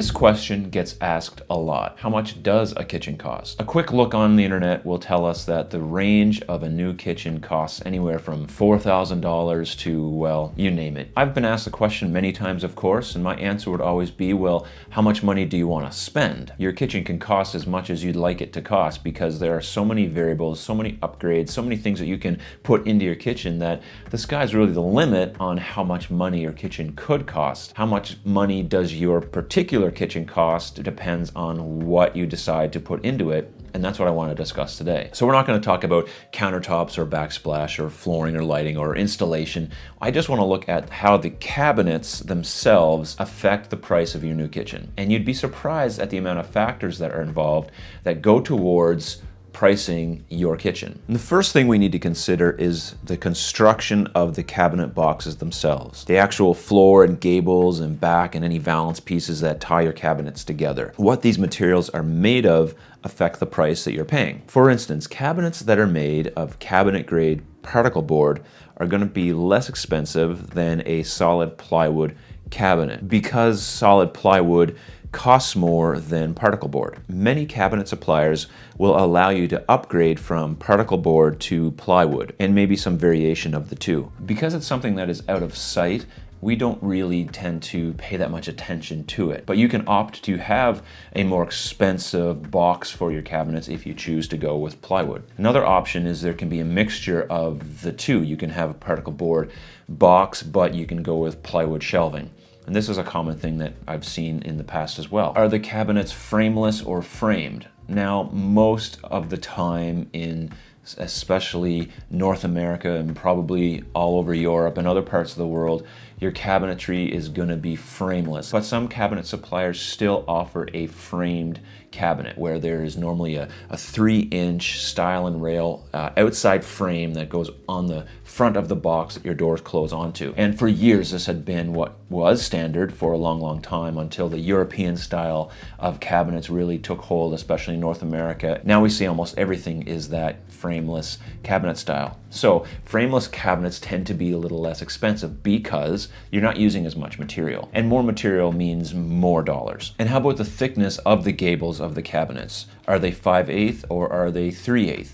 This question gets asked a lot. How much does a kitchen cost? A quick look on the internet will tell us that the range of a new kitchen costs anywhere from $4,000 to, well, you name it. I've been asked the question many times, of course, and my answer would always be, well, how much money do you want to spend? Your kitchen can cost as much as you'd like it to cost because there are so many variables, so many upgrades, so many things that you can put into your kitchen that the sky's really the limit on how much money your kitchen could cost. How much money does your particular kitchen cost depends on what you decide to put into it, and that's what I want to discuss today. So we're not going to talk about countertops or backsplash or flooring or lighting or installation. I just want to look at how the cabinets themselves affect the price of your new kitchen. And you'd be surprised at the amount of factors that are involved that go towards pricing your kitchen. And the first thing we need to consider is the construction of the cabinet boxes themselves. The actual floor and gables and back and any valance pieces that tie your cabinets together. What these materials are made of affect the price that you're paying. For instance, cabinets that are made of cabinet grade particle board are going to be less expensive than a solid plywood cabinet because solid plywood costs more than particle board. Many cabinet suppliers will allow you to upgrade from particle board to plywood and maybe some variation of the two. Because it's something that is out of sight, we don't really tend to pay that much attention to it. But you can opt to have a more expensive box for your cabinets if you choose to go with plywood. Another option is there can be a mixture of the two. You can have a particle board box, but you can go with plywood shelving. And this is a common thing that I've seen in the past as well. Are the cabinets frameless or framed? Now, most of the time in especially North America and probably all over Europe and other parts of the world, your cabinetry is going to be frameless. But some cabinet suppliers still offer a framed cabinet where there is normally a 3-inch stile and rail outside frame that goes on the front of the box that your doors close onto. And for years this had been what was standard for a long time until the European style of cabinets really took hold, especially in North America. Now we see almost everything is that frameless cabinet style. So frameless cabinets tend to be a little less expensive because you're not using as much material. And more material means more dollars. And how about the thickness of the gables of the cabinets? Are they 5/8 or are they 3/8?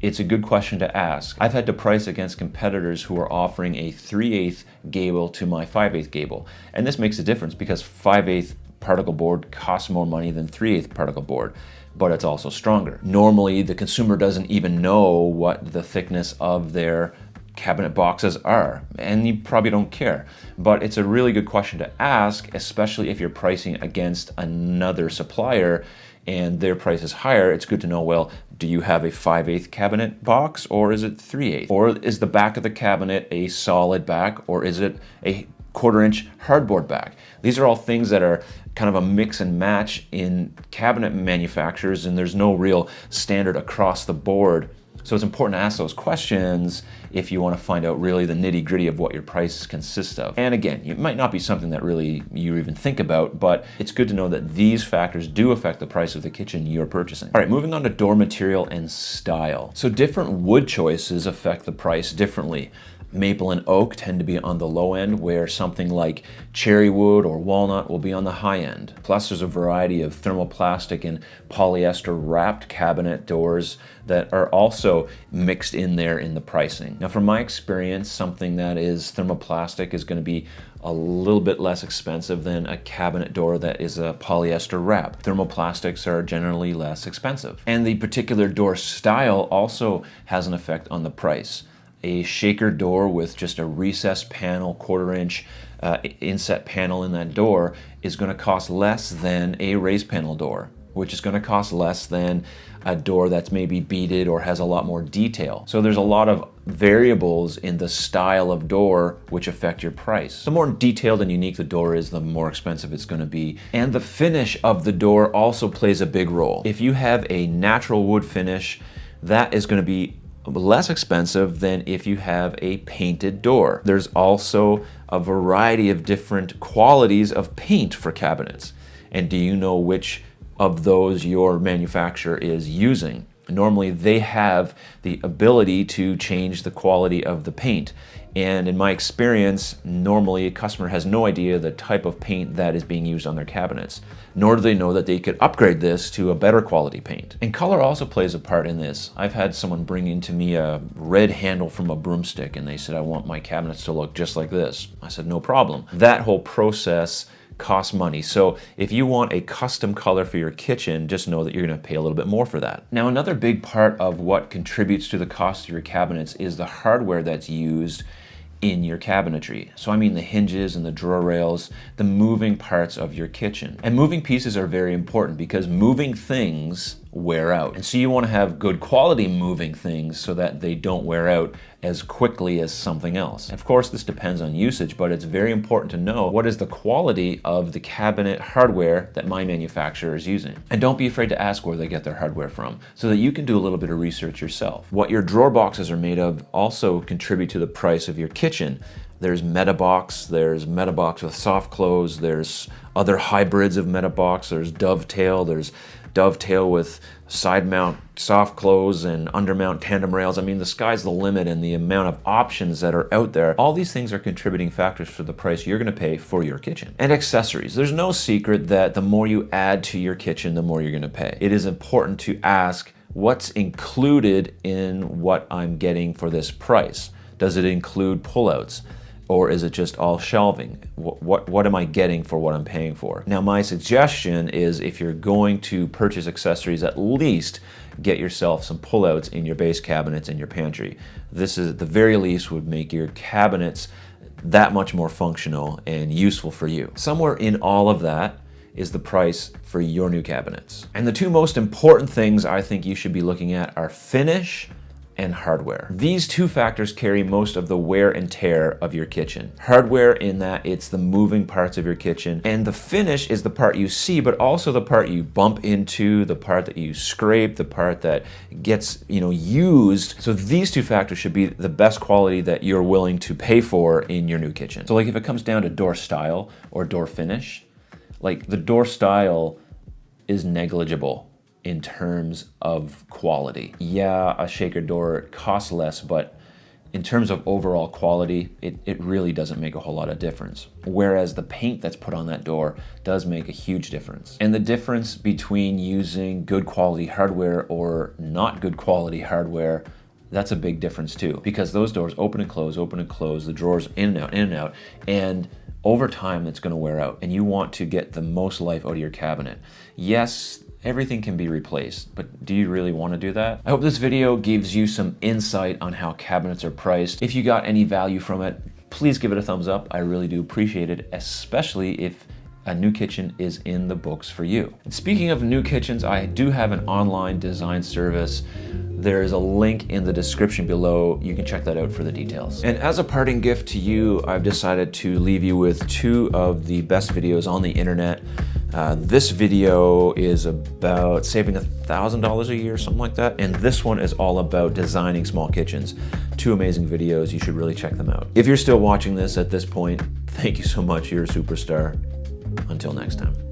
It's a good question to ask. I've had to price against competitors who are offering a 3/8 gable to my 5/8 gable. And this makes a difference because 5/8 particle board costs more money than 3/8 particle board, but it's also stronger. Normally, the consumer doesn't even know what the thickness of their cabinet boxes are, and you probably don't care. But it's a really good question to ask, especially if you're pricing against another supplier and their price is higher. It's good to know, well, do you have a 5/8 cabinet box or is it 3/8? Or is the back of the cabinet a solid back or is it a 1/4-inch hardboard back? These are all things that are kind of a mix and match in cabinet manufacturers, and there's no real standard across the board. So it's important to ask those questions if you want to find out really the nitty-gritty of what your price consists of. And again, it might not be something that really you even think about, but it's good to know that these factors do affect the price of the kitchen you're purchasing. All right, moving on to door material and style. So different wood choices affect the price differently. Maple and oak tend to be on the low end, where something like cherry wood or walnut will be on the high end. Plus, there's a variety of thermoplastic and polyester wrapped cabinet doors that are also mixed in there in the pricing. Now, from my experience, something that is thermoplastic is going to be a little bit less expensive than a cabinet door that is a polyester wrap. Thermoplastics are generally less expensive. And the particular door style also has an effect on the price. A shaker door with just a recessed panel, 1/4-inch inset panel in that door is going to cost less than a raised panel door, which is going to cost less than a door that's maybe beaded or has a lot more detail. So there's a lot of variables in the style of door which affect your price. The more detailed and unique the door is, the more expensive it's going to be. And the finish of the door also plays a big role. If you have a natural wood finish, that is going to be less expensive than if you have a painted door. There's also a variety of different qualities of paint for cabinets. And do you know which of those your manufacturer is using? Normally they have the ability to change the quality of the paint. And in my experience, normally a customer has no idea the type of paint that is being used on their cabinets, nor do they know that they could upgrade this to a better quality paint. And color also plays a part in this. I've had someone bring into me a red handle from a broomstick and they said, I want my cabinets to look just like this. I said, no problem. That whole process costs money. So if you want a custom color for your kitchen, just know that you're going to pay a little bit more for that. Now, another big part of what contributes to the cost of your cabinets is the hardware that's used in your cabinetry. So I mean the hinges and the drawer rails, the moving parts of your kitchen. And moving pieces are very important because moving things wear out. And so you want to have good quality moving things so that they don't wear out as quickly as something else. Of course, this depends on usage, but it's very important to know what is the quality of the cabinet hardware that my manufacturer is using. And don't be afraid to ask where they get their hardware from so that you can do a little bit of research yourself. What your drawer boxes are made of also contribute to the price of your kitchen. There's Metabox, there's Metabox with soft close, there's other hybrids of Metabox, there's Dovetail with side mount soft close and undermount tandem rails. I mean, the sky's the limit and the amount of options that are out there. All these things are contributing factors to the price you're gonna pay for your kitchen. And accessories. There's no secret that the more you add to your kitchen, the more you're gonna pay. It is important to ask what's included in what I'm getting for this price. Does it include pullouts? Or is it just all shelving? What am I getting for what I'm paying for? Now, my suggestion is if you're going to purchase accessories, at least get yourself some pullouts in your base cabinets and your pantry. This is, at the very least, would make your cabinets that much more functional and useful for you. Somewhere in all of that is the price for your new cabinets. And the two most important things I think you should be looking at are finish and hardware. These two factors carry most of the wear and tear of your kitchen. Hardware in that it's the moving parts of your kitchen, and the finish is the part you see, but also the part you bump into, the part that you scrape, the part that gets, used. So these two factors should be the best quality that you're willing to pay for in your new kitchen. So like if it comes down to door style or door finish, like the door style is negligible in terms of quality. Yeah, a shaker door costs less, but in terms of overall quality, it really doesn't make a whole lot of difference. Whereas the paint that's put on that door does make a huge difference. And the difference between using good quality hardware or not good quality hardware, that's a big difference too. Because those doors open and close, the drawers in and out, and over time it's gonna wear out. And you want to get the most life out of your cabinet. Yes, everything can be replaced, but do you really want to do that? I hope this video gives you some insight on how cabinets are priced. If you got any value from it, please give it a thumbs up. I really do appreciate it, especially if a new kitchen is in the books for you. And speaking of new kitchens, I do have an online design service. There's a link in the description below. You can check that out for the details. And as a parting gift to you, I've decided to leave you with two of the best videos on the internet. This video is about saving $1,000 a year, something like that. And this one is all about designing small kitchens. Two amazing videos. You should really check them out. If you're still watching this at this point, thank you so much. You're a superstar. Until next time.